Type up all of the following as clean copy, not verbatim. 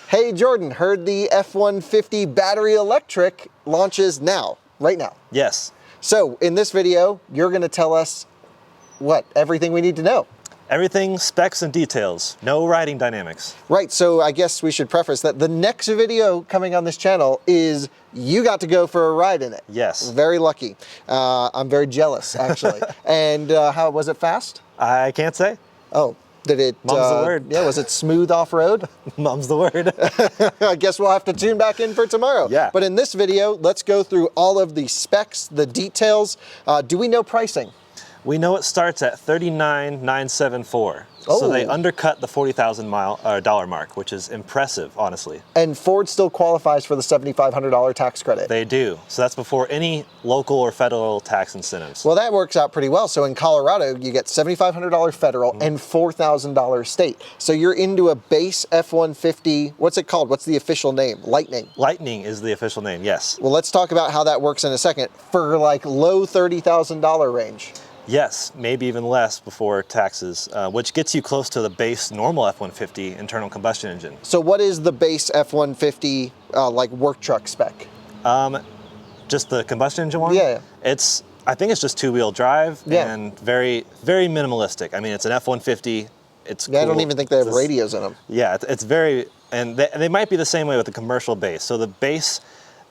Hey Jordan, heard the F-150 battery electric launches now, right now. Yes. So in this video, you're going to tell us what? Everything we need to know. Everything, specs and details, no riding dynamics. Right, so I guess we should preface that the next video coming on this channel is you got to go for a ride in it. Yes. Very lucky. I'm very jealous, actually. And how was it fast? I can't say. Oh, did it? Mum's the word. Yeah, was it smooth off-road? Mum's the word. I guess we'll have to tune back in for tomorrow. Yeah. But in this video, let's go through all of the specs, the details. Do we know pricing? We know it starts at $39,974. Oh. So they undercut the $40,000 mark, which is impressive, honestly. And Ford still qualifies for the $7,500 tax credit. They do. So that's before any local or federal tax incentives. Well, that works out pretty well. So in Colorado, you get $7,500 federal and $4,000 state. So you're into a base F-150. What's it called? What's the official name? Lightning. Lightning is the official name, yes. Well, let's talk about how that works in a second. For like low $30,000 range. Yes, maybe even less before taxes, which gets you close to the base normal F-150 internal combustion engine. So what is the base F-150 like work truck spec? Just the combustion engine one? Yeah. I think it's just two-wheel drive and Yeah. very, very minimalistic. I mean, it's an F-150. It's cool. I don't even think they have radios in them. Yeah, it's very, and they might be the same way with the commercial base. So the base,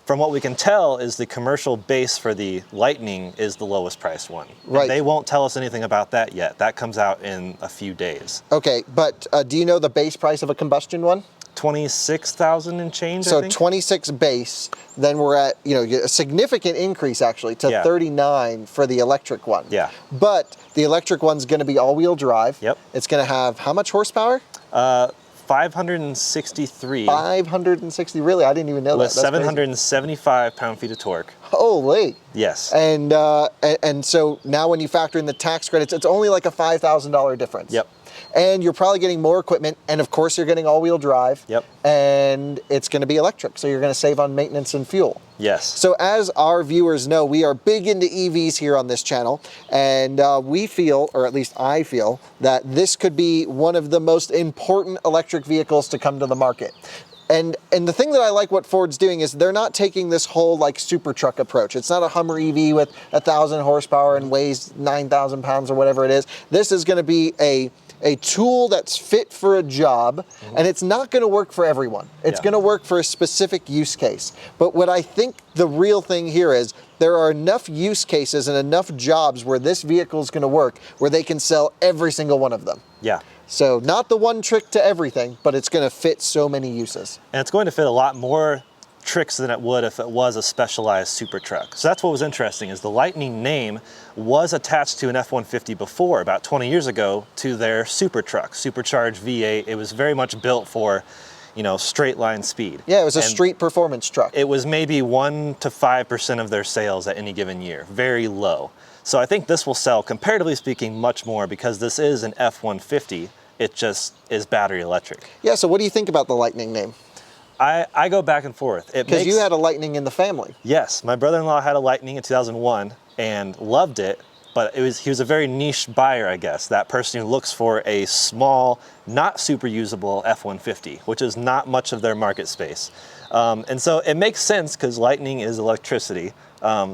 from what we can tell, is the commercial base for the Lightning is the lowest priced one. Right. And they won't tell us anything about that yet. That comes out in a few days. Okay, but do you know the base price of a combustion one? 26,000 and change, So I think? 26 base, then we're at, a significant increase actually to 39 for the electric one. Yeah. But the electric one's going to be all-wheel drive. Yep. It's going to have how much horsepower? 563. 560, really? I didn't even know that. With That's crazy. 775 pound-feet of torque. Holy. Yes. And so now when you factor in the tax credits, it's only like a $5,000 difference. Yep. And you're probably getting more equipment, and of course you're getting all-wheel drive. Yep. And it's going to be electric, so you're going to save on maintenance and fuel. Yes. So as our viewers know, we are big into EVs here on this channel, and we feel, or at least I feel, that this could be one of the most important electric vehicles to come to the market. And the thing that I like what Ford's doing is they're not taking this whole like super truck approach. It's not a Hummer EV with 1,000 horsepower and weighs 9,000 pounds or whatever it is. This is going to be a tool that's fit for a job, and it's not going to work for everyone. It's going to work for a specific use case. But what I think the real thing here is there are enough use cases and enough jobs where this vehicle is going to work where they can sell every single one of them. Yeah. So not the one trick to everything, but it's going to fit so many uses. And it's going to fit a lot more tricks than it would if it was a specialized super truck. So that's what was interesting, is the Lightning name was attached to an F-150 before, about 20 years ago, to their super truck, supercharged V8. It was very much built for, straight line speed. Yeah, it was a street performance truck. It was maybe 1 to 5% of their sales at any given year, very low. So I think this will sell, comparatively speaking, much more because this is an F-150. It just is battery electric. Yeah, so what do you think about the Lightning name? I go back and forth. Because you had a Lightning in the family. Yes, my brother-in-law had a Lightning in 2001 and loved it, but he was a very niche buyer, I guess. That person who looks for a small, not super usable F-150, which is not much of their market space. And so it makes sense because Lightning is electricity.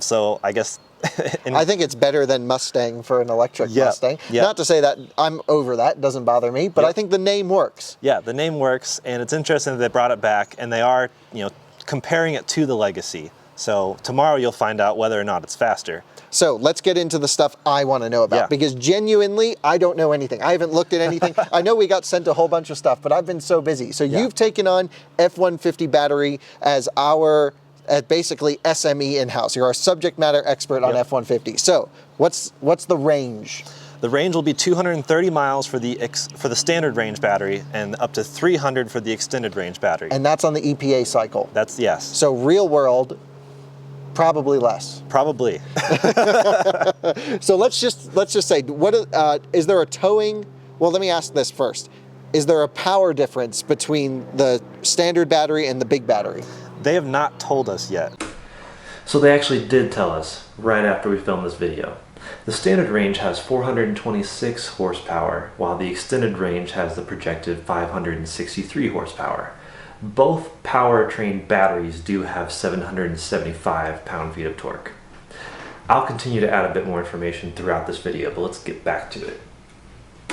So I guess I think it's better than Mustang for an electric Mustang. Yeah. Not to say that I'm over that, it doesn't bother me, but I think the name works. Yeah, the name works, and it's interesting that they brought it back, and they are, comparing it to the Legacy. So tomorrow you'll find out whether or not it's faster. So let's get into the stuff I want to know about, because genuinely, I don't know anything. I haven't looked at anything. I know we got sent a whole bunch of stuff, but I've been so busy. So you've taken on F-150 battery as our basically SME in-house. You're our subject matter expert on F-150. So what's the range? The range will be 230 miles for the standard range battery and up to 300 for the extended range battery. And that's on the EPA cycle. That's, yes. So real world, probably less. Probably. So let's just say, is there a towing? Well, let me ask this first. Is there a power difference between the standard battery and the big battery? They have not told us yet. So they actually did tell us right after we filmed this video. The standard range has 426 horsepower, while the extended range has the projected 563 horsepower. Both powertrain batteries do have 775 pound-feet of torque. I'll continue to add a bit more information throughout this video, but let's get back to it.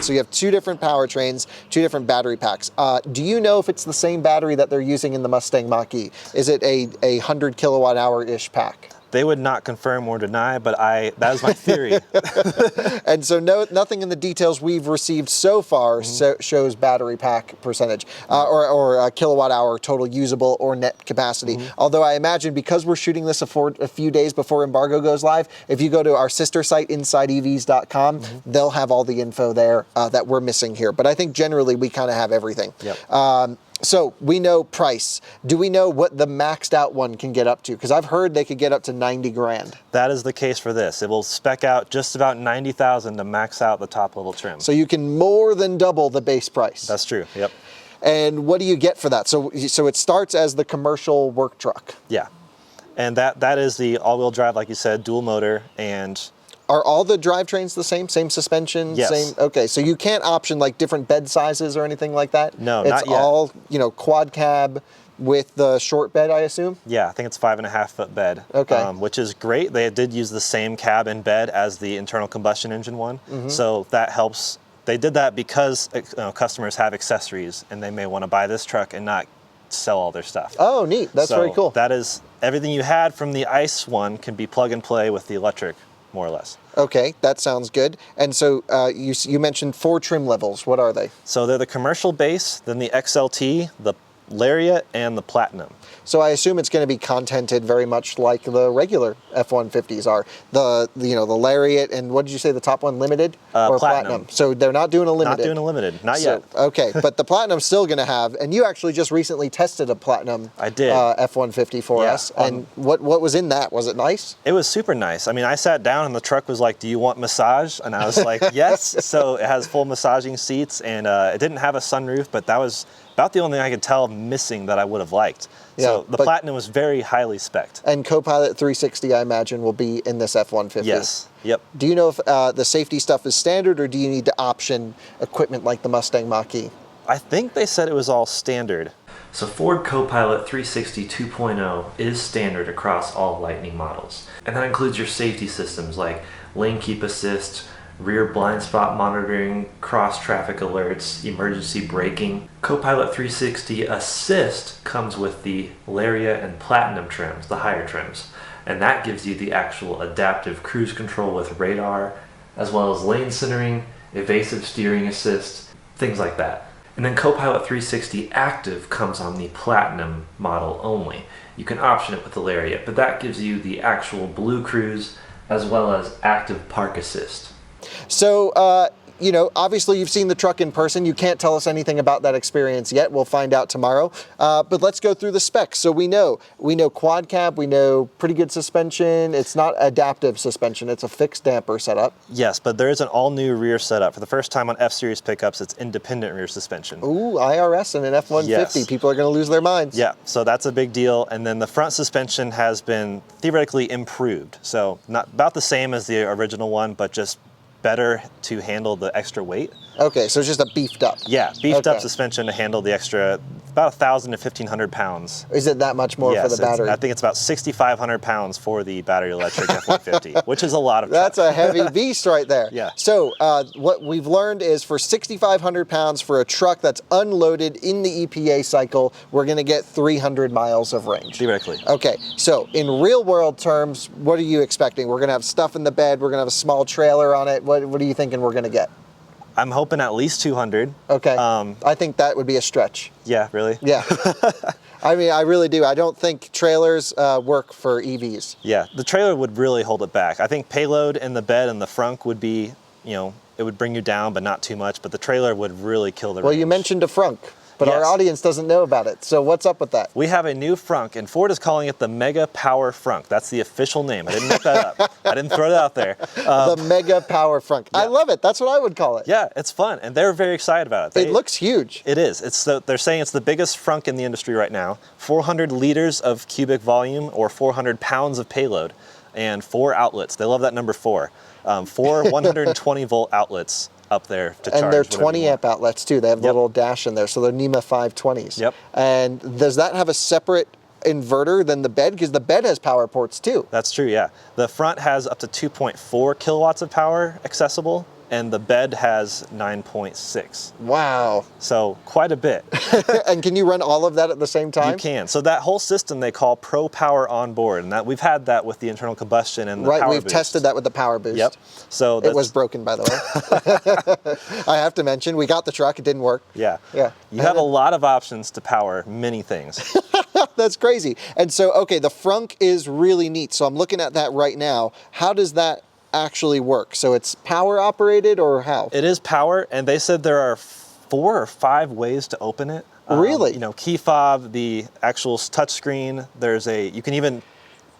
So you have two different powertrains, two different battery packs. Do you know if it's the same battery that they're using in the Mustang Mach-E? Is it a 100 kilowatt hour-ish pack? They would not confirm or deny, but that is my theory. And so nothing in the details we've received so far shows battery pack percentage or kilowatt hour total usable or net capacity. Although I imagine because we're shooting this a few days before embargo goes live, if you go to our sister site, InsideEVs.com, they'll have all the info there that we're missing here. But I think generally we kind of have everything. Yep. So we know price. Do we know what the maxed out one can get up to? Because I've heard they could get up to 90 grand. That is the case for this. It will spec out just about 90,000 to max out the top level trim. So you can more than double the base price. That's true, yep. And what do you get for that? So it starts as the commercial work truck. Yeah, and that is the all-wheel drive, like you said, dual motor, and are all the drivetrains the same? Same suspension? Yes. Same. Okay, so you can't option like different bed sizes or anything like that? No, it's not yet. It's all, quad cab with the short bed, I assume? Yeah, I think it's 5.5 foot bed. Okay. Which is great. They did use the same cab and bed as the internal combustion engine one. So that helps. They did that because customers have accessories and they may want to buy this truck and not sell all their stuff. Oh, neat. That's very cool. That is everything you had from the ICE one can be plug and play with the electric, more or less. Okay, that sounds good. And so you mentioned 4 trim levels. What are they? So they're the commercial base, then the XLT, the Lariat, and the Platinum. So I assume it's going to be contented very much like the regular F-150s are. The Lariat, and what did you say the top one, limited or Platinum? So they're not doing a limited. Not doing a limited, not yet. Okay, but the Platinum's still going to have, and you actually just recently tested a Platinum I did. F-150 for us. And what was in that? Was it nice? It was super nice. I mean, I sat down and the truck was like, "Do you want massage?" And I was like, "Yes." So it has full massaging seats, and it didn't have a sunroof, but that was about the only thing I could tell missing that I would have liked. Yeah, so the Platinum was very highly spec'd. And Copilot 360, I imagine, will be in this F-150. Yes, yep. Do you know if the safety stuff is standard, or do you need to option equipment like the Mustang Mach-E? I think they said it was all standard. So Ford Copilot 360 2.0 is standard across all Lightning models. And that includes your safety systems like lane keep assist, rear blind spot monitoring, cross traffic alerts, emergency braking. Copilot 360 Assist comes with the Lariat and Platinum trims, the higher trims, and that gives you the actual adaptive cruise control with radar, as well as lane centering, evasive steering assist, things like that. And then Copilot 360 Active comes on the Platinum model only. You can option it with the Lariat, but that gives you the actual Blue Cruise as well as Active Park Assist. So, obviously you've seen the truck in person. You can't tell us anything about that experience yet. We'll find out tomorrow. But let's go through the specs. So we know quad cab, we know pretty good suspension. It's not adaptive suspension. It's a fixed damper setup. Yes, but there is an all-new rear setup. For the first time on F-Series pickups, it's independent rear suspension. Ooh, IRS and an F-150. Yes. People are going to lose their minds. Yeah, so that's a big deal. And then the front suspension has been theoretically improved. So not about the same as the original one, but just better to handle the extra weight. Okay, so it's just a beefed up. Yeah, beefed up suspension to handle the extra, about 1,000 to 1,500 pounds. Is it that much more for the battery? I think it's about 6,500 pounds for the battery electric F-150, which is a lot of trucks. That's a heavy beast right there. Yeah. So what we've learned is for 6,500 pounds for a truck that's unloaded in the EPA cycle, we're going to get 300 miles of range. Theoretically. Okay, so in real world terms, what are you expecting? We're going to have stuff in the bed, we're going to have a small trailer on it. What are you thinking we're going to get? I'm hoping at least 200. Okay, I think that would be a stretch. Yeah, really? Yeah. I mean, I really do. I don't think trailers work for EVs. Yeah, the trailer would really hold it back. I think payload in the bed and the frunk would be, it would bring you down, but not too much. But the trailer would really kill the range. Well, you mentioned a frunk, but our audience doesn't know about it. So what's up with that? We have a new frunk, and Ford is calling it the Mega Power Frunk. That's the official name. I didn't make that up. I didn't throw it out there. The Mega Power Frunk. Yeah. I love it. That's what I would call it. Yeah, it's fun, and they're very excited about it. It looks huge. It is. They're saying it's the biggest frunk in the industry right now. 400 liters of cubic volume, or 400 pounds of payload, and 4 outlets. They love that number 4. 4 120 volt outlets up there to charge. And they're whatever 20 you want. amp outlets too. They have the Yep. little dash in there, so they're NEMA 520s. Yep. And does that have a separate inverter than the bed? Because the bed has power ports too. That's true, yeah. The front has up to 2.4 kilowatts of power accessible, and the bed has 9.6. Wow. So quite a bit. And can you run all of that at the same time? You can. So that whole system they call Pro Power On Board, and that we've had that with the internal combustion and the Right, power we've boost. tested that with the power boost. Yep. So It was broken, by the way. I have to mention, we got the truck, it didn't work. Yeah. Yeah. You have a lot of options to power many things. That's crazy. And so, okay, the Frunk is really neat. So I'm looking at that right now. How does that actually work? So it's power operated or how? It is power, and they said there are 4 or 5 ways to open it. Really? You know, key fob, the actual touch screen. You can even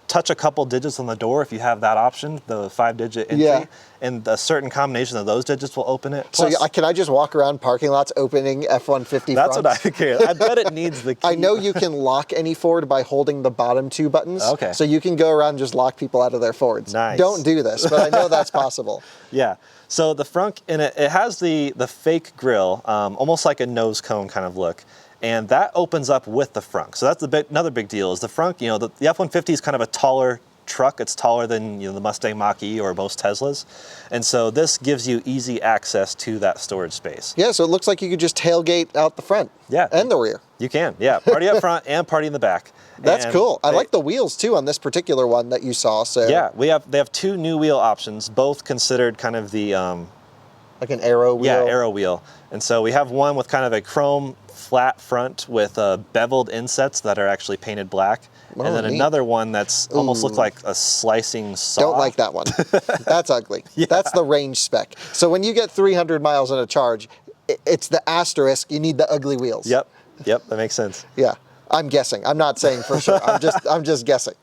touch a couple digits on the door if you have that option, the 5-digit entry. Yeah. And a certain combination of those digits will open it. So Plus, can I just walk around parking lots opening F-150 that's Frunks? what I think. I bet it needs the key. I know you can lock any Ford by holding the bottom 2 buttons. Okay. So you can go around and just lock people out of their Fords. Nice. Don't do this, but I know that's possible. Yeah. So the Frunk, in it has the fake grille, almost like a nose cone kind of look. And that opens up with the Frunk. So that's another big deal is the Frunk, you know, the F-150 is kind of a taller truck. It's taller than the Mustang Mach-E or most Teslas. And so this gives you easy access to that storage space. Yeah, so it looks like you could just tailgate out the front. Yeah. And the rear. You can, yeah. Party up front and party in the back. That's And cool. I they- like the wheels too on this particular one that you saw. So Yeah, they have 2 new wheel options, both considered kind of the like an arrow wheel. Yeah, arrow wheel. And so we have one with kind of a chrome flat front with beveled insets that are actually painted black. Oh, and then neat. another one that's almost looks like a slicing saw. Don't like that one. That's ugly. Yeah. That's the range spec. So when you get 300 miles on a charge, it's the asterisk. You need the ugly wheels. Yep, that makes sense. Yeah. I'm guessing. I'm not saying for sure. I'm just guessing.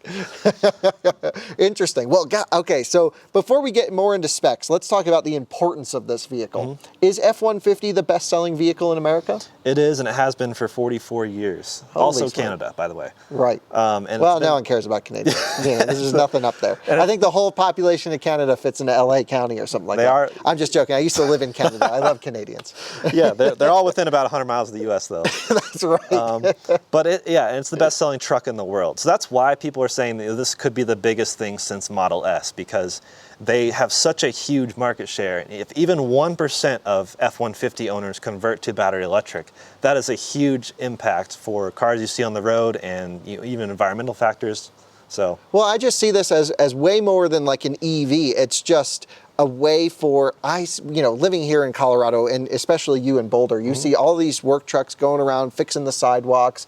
Interesting. Well, okay. So before we get more into specs, let's talk about the importance of this vehicle. Mm-hmm. Is F-150 the best-selling vehicle in America? It is, and it has been for 44 years. Holy Also smokes. Canada, by the way. Right. And Well, it's been- no one cares about Canadians. There's just nothing up there. I think the whole population of Canada fits into LA County or something like They that. are- I'm just joking. I used to live in Canada. I love Canadians. Yeah, they're all within about 100 miles of the U.S. though. That's right. But it's the best-selling truck in the world. So that's why people are saying that this could be the biggest thing since Model S, because they have such a huge market share. If even 1% of F-150 owners convert to battery electric, that is a huge impact for cars you see on the road and even environmental factors. So Well, I just see this as way more than like an EV. It's just a way for living here in Colorado, and especially you in Boulder, you see all these work trucks going around fixing the sidewalks,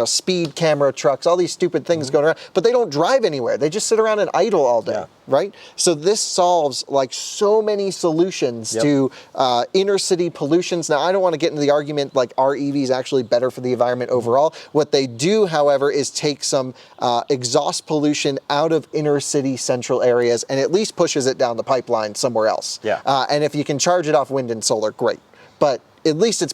speed camera trucks, all these stupid things going around, but they don't drive anywhere. They just sit around and idle all day, right? So this solves like so many solutions to inner city pollutions. Now, I don't want to get into the argument like are EVs actually better for the environment overall. What they do, however, is take some exhaust pollution out of inner city central areas and at least pushes it down the pipeline somewhere else. Yeah. And if you can charge it off wind and solar, great. But at least it's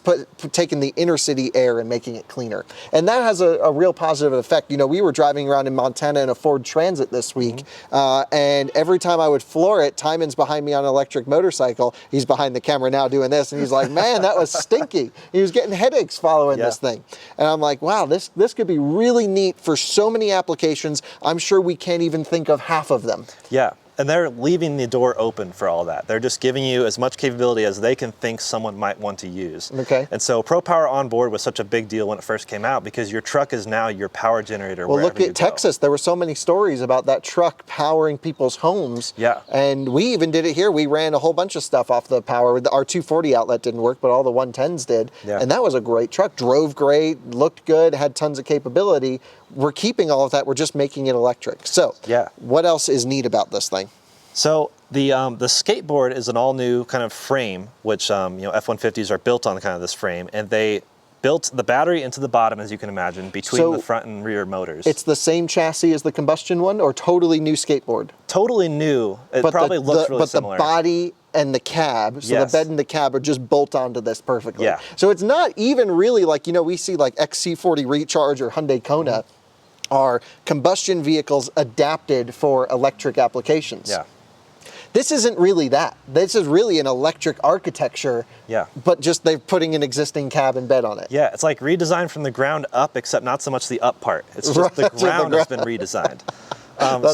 taking the inner city air and making it cleaner. And that has a real positive effect. We were driving around in Montana in a Ford Transit this week, and every time I would floor it, Tymon's behind me on an electric motorcycle. He's behind the camera now doing this, and he's like, man, that was stinky. He was getting headaches following this thing. And I'm like, wow, this could be really neat for so many applications. I'm sure we can't even think of half of them. yeah. And they're leaving the door open for all that. They're just giving you as much capability as they can think someone might want to use. Okay. And so Pro Power On Board was such a big deal when it first came out because your truck is now your power generator Well, wherever look you at go. Texas. There were so many stories about that truck powering people's homes. Yeah. And we even did it here. We ran a whole bunch of stuff off the power. Our 240 outlet didn't work, but all the 110s did. Yeah. And that was a great truck. Drove great, looked good, had tons of capability. We're keeping all of that. We're just making it electric. So what else is neat about this thing? So the skateboard is an all-new kind of frame, which F-150s are built on kind of this frame, and they built the battery into the bottom, as you can imagine, between the front and rear motors. It's the same chassis as the combustion one, or totally new skateboard? Totally new. It probably looks really similar. But the body and the cab, so the bed and the cab are just bolt onto this perfectly. Yeah. So it's not even really like, we see like XC40 Recharge or Hyundai Kona are combustion vehicles adapted for electric applications. Yeah. This isn't really that. This is really an electric architecture, Yeah. but just they're putting an existing cab and bed on it. Yeah, it's like redesigned from the ground up, except not so much the up part. It's just the ground has been redesigned.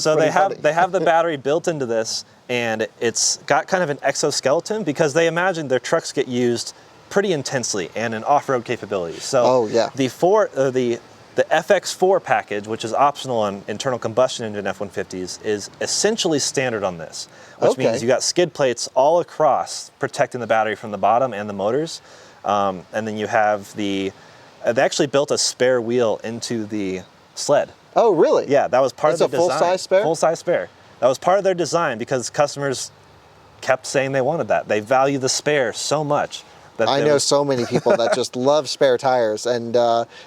So they have the battery built into this, and it's got kind of an exoskeleton because they imagine their trucks get used pretty intensely and in off-road capabilities. So the FX4 package, which is optional on internal combustion engine F-150s, is essentially standard on this, which means you got skid plates all across protecting the battery from the bottom and the motors. And then you have they actually built a spare wheel into the sled. Oh, really? Yeah, that was part of the design. It's a full-size spare? Full-size spare. That was part of their design because customers kept saying they wanted that. They value the spare so much. I know so many people that just love spare tires, and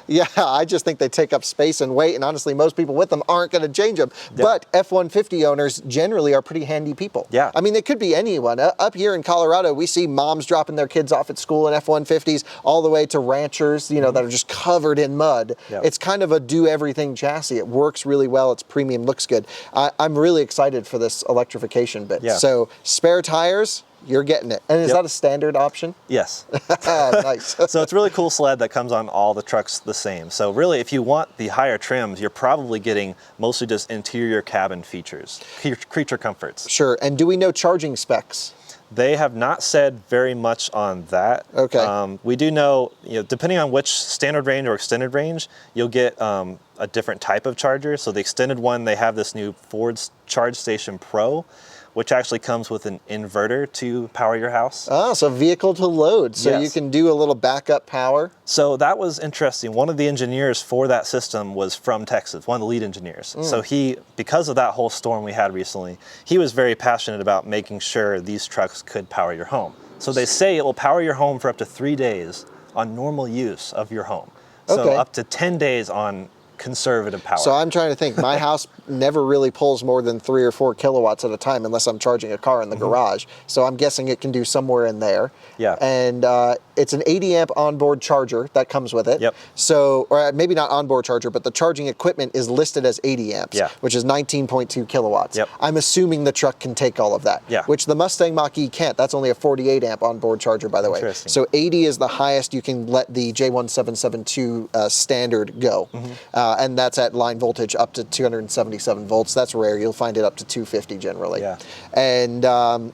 yeah, I just think they take up space and weight, and honestly, most people with them aren't going to change them. Yep. But F-150 owners generally are pretty handy people. Yeah. I mean, it could be anyone. Up here in Colorado, we see moms dropping their kids off at school in F-150s, all the way to ranchers, you know, that are just covered in mud. Yep. It's kind of a do-everything chassis. It works really well. It's premium, looks good. I'm really excited for this electrification bit. Yeah. So spare tires, you're getting it. And is that a standard option? Yes. Nice. So it's a really cool sled that comes on all the trucks the same. So really, if you want the higher trims, you're probably getting mostly just interior cabin features, creature comforts. Sure. And do we know charging specs? They have not said very much on that. Okay. We do know, depending on which standard range or extended range, you'll get a different type of charger. So the extended one, they have this new Ford's Charge Station Pro, which actually comes with an inverter to power your house. Ah, so vehicle to load. So you can do a little backup power. So that was interesting. One of the engineers for that system was from Texas, one of the lead engineers. So because of that whole storm we had recently, he was very passionate about making sure these trucks could power your home. So they say it will power your home for up to 3 days on normal use of your home. So up to 10 days on conservative power. So I'm trying to think, my house never really pulls more than 3 or 4 kilowatts at a time unless I'm charging a car in the garage. So I'm guessing it can do somewhere in there. Yeah. And it's an 80 amp onboard charger that comes with it. Yep. So, or maybe not onboard charger, but the charging equipment is listed as 80 amps, which is 19.2 kilowatts. Yep. I'm assuming the truck can take all of that, which the Mustang Mach-E can't. That's only a 48 amp onboard charger, by the way. So 80 is the highest you can let the J1772 standard go. And that's at line voltage up to 277 volts. That's rare. You'll find it up to 250 generally. Yeah. And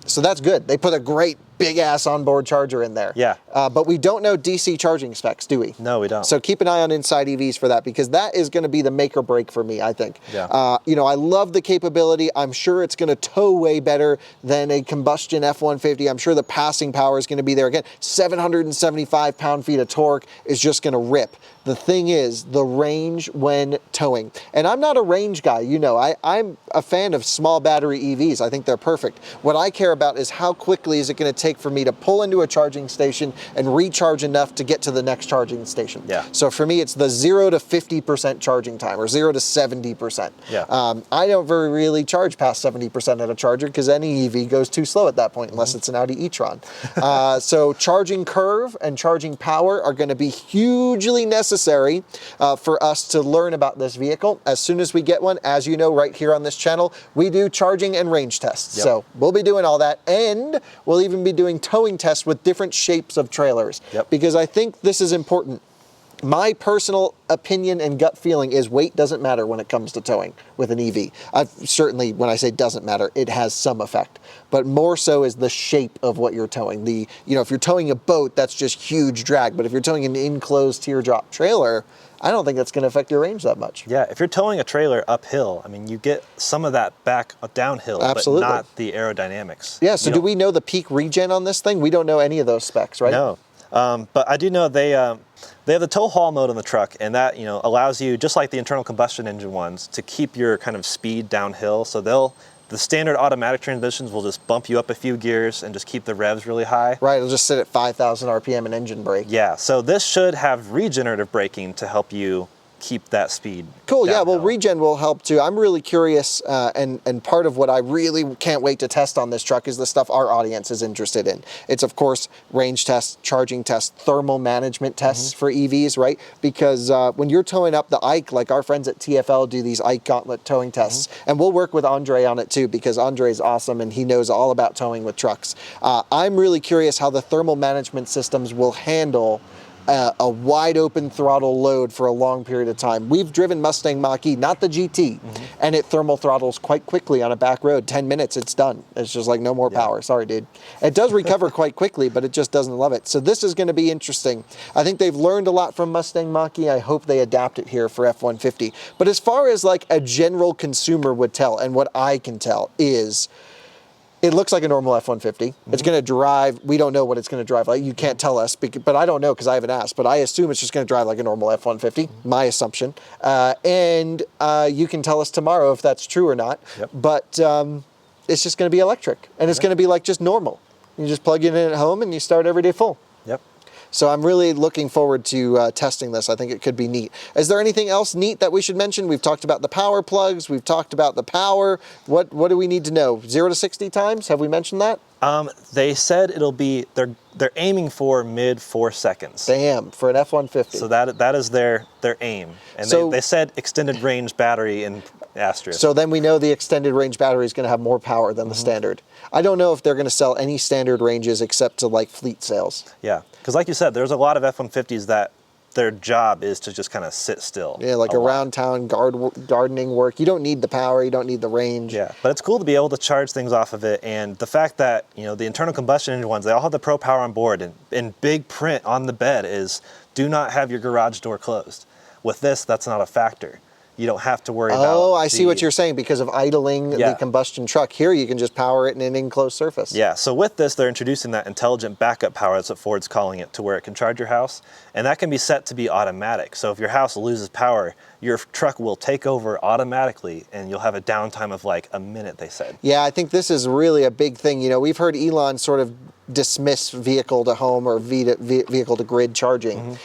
so that's good. They put a great big ass onboard charger in there. Yeah. But we don't know DC charging specs, do we? No, we don't. So keep an eye on Inside EVs for that, because that is going to be the make or break for me, I think. Yeah. I love the capability. I'm sure it's going to tow way better than a combustion F-150. I'm sure the passing power is going to be there. Again, 775 pound-feet of torque is just going to rip. The thing is, the range when towing. And I'm not a range guy, I'm a fan of small battery EVs. I think they're perfect. What I care about is how quickly is it going to take for me to pull into a charging station and recharge enough to get to the next charging station. Yeah. So for me, it's the 0 to 50% charging time, or 0 to 70%. Yeah. I don't really charge past 70% at a charger, because any EV goes too slow at that point, unless it's an Audi e-tron. So charging curve and charging power are going to be hugely necessary for us to learn about this vehicle. As soon as we get one, as you know, right here on this channel, we do charging and range tests. Yep. So we'll be doing all that, and we'll even be doing towing tests with different shapes of trailers, because I think this is important. My personal opinion and gut feeling is weight doesn't matter when it comes to towing with an EV. Certainly, when I say doesn't matter, it has some effect. But more so is the shape of what you're towing. If you're towing a boat, that's just huge drag. But if you're towing an enclosed teardrop trailer, I don't think that's going to affect your range that much. Yeah, if you're towing a trailer uphill, you get some of that back downhill, Absolutely. But not the aerodynamics. Yeah, so do we know the peak regen on this thing? We don't know any of those specs, right? No. But I do know they have the tow haul mode on the truck, and that allows you, just like the internal combustion engine ones, to keep your kind of speed downhill. So the standard automatic transmissions will just bump you up a few gears and just keep the revs really high. Right, it'll just sit at 5,000 RPM and engine brake. Yeah, so this should have regenerative braking to help you keep that speed. Cool, yeah, well, downhill. regen will help too. I'm really curious, and part of what I really can't wait to test on this truck is the stuff our audience is interested in. It's, of course, range tests, charging tests, thermal management tests for EVs, right? Because when you're towing up the Ike, like our friends at TFL do these Ike Gauntlet towing tests, and we'll work with Andre on it too, because Andre's awesome and he knows all about towing with trucks. I'm really curious how the thermal management systems will handle a wide open throttle load for a long period of time. We've driven Mustang Mach-E, not the GT, and it thermal throttles quite quickly on a back road. 10 minutes, it's done. It's just like no more power. Sorry, dude. It does recover quite quickly, but it just doesn't love it. So this is going to be interesting. I think they've learned a lot from Mustang Mach-E. I hope they adapt it here for F-150. But as far as like a general consumer would tell, and what I can tell is, it looks like a normal F-150. It's going to drive, we don't know what it's going to drive like. You can't tell us, but I don't know because I haven't asked, but I assume it's just going to drive like a normal F-150, my assumption. And you can tell us tomorrow if that's true or not. But it's just going to be electric, and it's going to be like just normal. You just plug it in at home and you start every day full. So I'm really looking forward to testing this. I think it could be neat. Is there anything else neat that we should mention? We've talked about the power plugs. We've talked about the power. What do we need to know? 0 to 60 times? Have we mentioned that? They said it'll be, they're aiming for mid 4 seconds. Damn, for an F-150. So that is their aim. And So- they said extended range battery in asterisk. So then we know the extended range battery is going to have more power than the standard. I don't know if they're going to sell any standard ranges except to like fleet sales. Yeah, because like you said, there's a lot of F-150s that their job is to just kind of sit still. Yeah, like around town gardening work. You don't need the power, you don't need the range. Yeah, but it's cool to be able to charge things off of it, and the fact that, you know, the internal combustion engine ones, they all have the Pro Power on board, and in big print on the bed is, do not have your garage door closed. With this, that's not a factor. You don't have to worry about. Oh, I see what you're saying, because of idling the combustion truck. Here you can just power it in an enclosed surface. Yeah, so with this, they're introducing that intelligent backup power, that's what Ford's calling it, to where it can charge your house. And that can be set to be automatic. So if your house loses power, your truck will take over automatically, and you'll have a downtime of like a minute, they said. Yeah, I think this is really a big thing. You know, we've heard Elon sort of dismiss vehicle to home or vehicle to grid charging.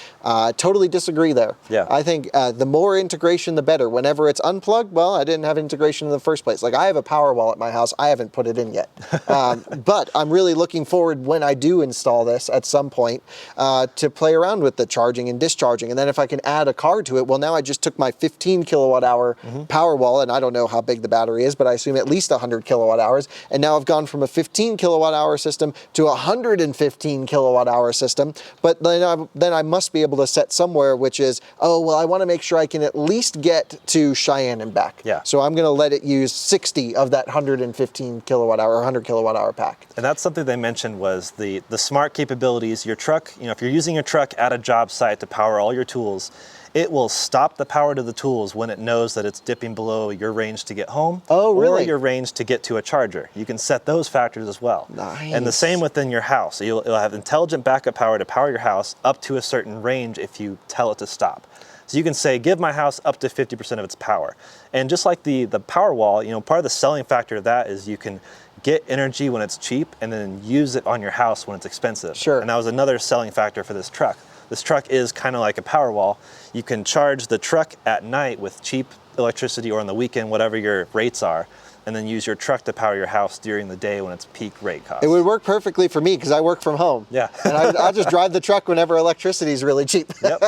Totally disagree there. Yeah. I think the more integration, the better. Whenever it's unplugged, well, I didn't have integration in the first place. Like, I have a Powerwall at my house. I haven't put it in yet. But I'm really looking forward, when I do install this at some point, to play around with the charging and discharging. And then if I can add a card to it, well, now I just took my 15 kilowatt hour Powerwall, and I don't know how big the battery is, but I assume at least 100 kilowatt hours. And now I've gone from a 15 kilowatt hour system to a 115 kilowatt hour system. But then I must be able to set somewhere, which is, oh, well, I want to make sure I can at least get to Cheyenne and back. Yeah. So I'm going to let it use 60 of that 115 kilowatt hour, 100 kilowatt hour pack. And that's something they mentioned was the smart capabilities. Your truck, you know, if you're using your truck at a job site to power all your tools, it will stop the power to the tools when it knows that it's dipping below your range to get home. Oh, really? Or your range to get to a charger. You can set those factors as well. Nice. And the same within your house. So you'll have intelligent backup power to power your house up to a certain range if you tell it to stop. So you can say, give my house up to 50% of its power. And just like the Powerwall, you know, part of the selling factor of that is you can get energy when it's cheap and then use it on your house when it's expensive. Sure. And that was another selling factor for this truck. This truck is kind of like a Powerwall. You can charge the truck at night with cheap electricity or on the weekend, whatever your rates are, and then use your truck to power your house during the day when it's peak rate cost. It would work perfectly for me because I work from home. Yeah. And I just drive the truck whenever electricity is really cheap. Yep.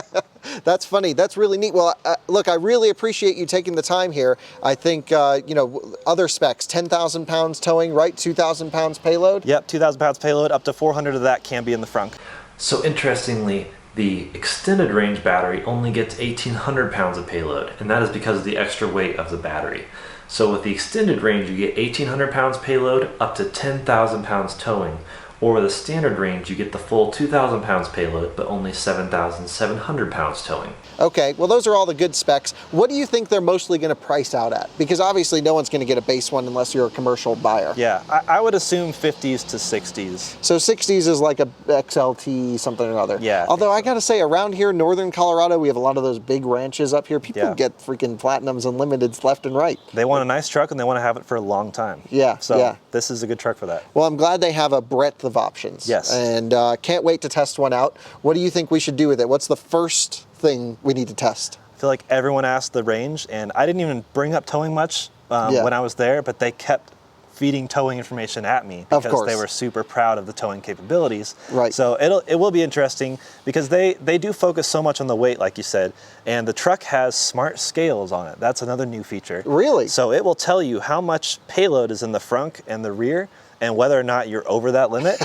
That's funny. That's really neat. Well, look, I really appreciate you taking the time here. I think, you know, other specs, 10,000 pounds towing, right? 2,000 pounds payload? Yep, 2,000 pounds payload, up to 400 of that can be in the Frunk. So interestingly, the extended range battery only gets 1,800 pounds of payload, and that is because of the extra weight of the battery. So with the extended range, you get 1,800 pounds payload, up to 10,000 pounds towing. Or with a standard range, you get the full 2,000 pounds payload, but only 7,700 pounds towing. Okay, well, those are all the good specs. What do you think they're mostly going to price out at? Because obviously no one's going to get a base one unless you're a commercial buyer. Yeah, I would assume 50s to 60s. So 60s is like a XLT something or other. Yeah. Although I got to say, around here, northern Colorado, we have a lot of those big ranches up here. People get freaking Platinums and Limiteds left and right. They want a nice truck and they want to have it for a long time. Yeah, So yeah. this is a good truck for that. Well, I'm glad they have a breadth of options. Yes. And can't wait to test one out. What do you think we should do with it? What's the first thing we need to test? I feel like everyone asked the range, and I didn't even bring up towing much when I was there, but they kept feeding towing information at me because they were super proud of the towing capabilities. Right. So it will be interesting because they do focus so much on the weight, like you said, and the truck has smart scales on it. That's another new feature. Really? So it will tell you how much payload is in the frunk and the rear, and whether or not you're over that limit.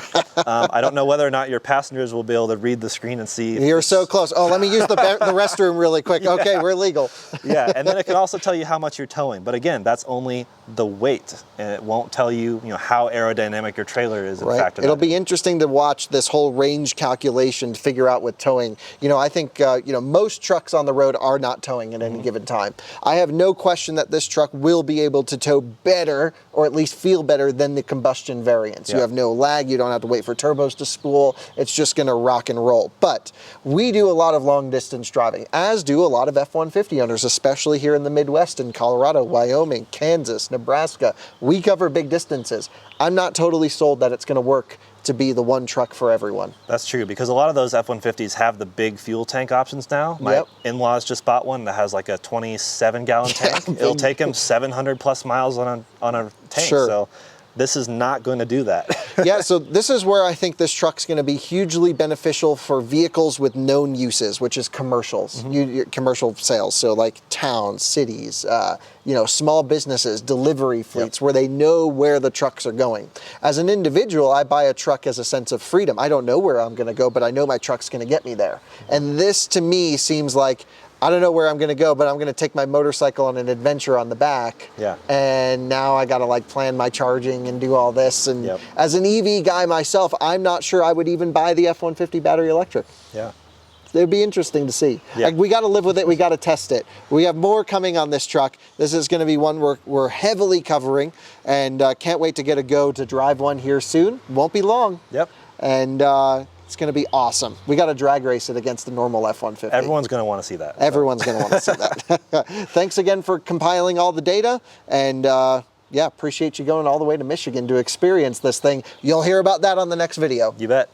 I don't know whether or not your passengers will be able to read the screen and see. You're so close. Oh, let me use the restroom really quick. Okay, we're legal. Yeah, and then it can also tell you how much you're towing. But again, that's only the weight, and it won't tell you, how aerodynamic your trailer is. Right. It'll be interesting to watch this whole range calculation to figure out with towing. I think most trucks on the road are not towing at any given time. I have no question that this truck will be able to tow better, or at least feel better than the combustion variants. You have no lag, you don't have to wait for turbos to spool, it's just going to rock and roll. But we do a lot of long distance driving, as do a lot of F-150 owners, especially here in the Midwest, in Colorado, Wyoming, Kansas, Nebraska. We cover big distances. I'm not totally sold that it's going to work to be the one truck for everyone. That's true, because a lot of those F-150s have the big fuel tank options now. My in-laws just bought one that has like a 27-gallon tank. It'll take them 700 plus miles on a tank. Sure. So this is not going to do that. Yeah, so this is where I think this truck's going to be hugely beneficial for vehicles with known uses, which is commercials, commercial sales. So like towns, cities, small businesses, delivery fleets, where they know where the trucks are going. As an individual, I buy a truck as a sense of freedom. I don't know where I'm going to go, but I know my truck's going to get me there. And this, to me, seems like, I don't know where I'm going to go, but I'm going to take my motorcycle on an adventure on the back. Yeah. And now I got to plan my charging and do all this. And as an EV guy myself, I'm not sure I would even buy the F-150 battery electric. Yeah. It'd be interesting to see. Yeah. We got to live with it. We got to test it. We have more coming on this truck. This is going to be one we're heavily covering, and can't wait to get a go to drive one here soon. Won't be long. Yep. And it's going to be awesome. We got to drag race it against the normal F-150. Everyone's going to want to see that. Everyone's going to want to see that. Thanks again for compiling all the data, and appreciate you going all the way to Michigan to experience this thing. You'll hear about that on the next video. You bet.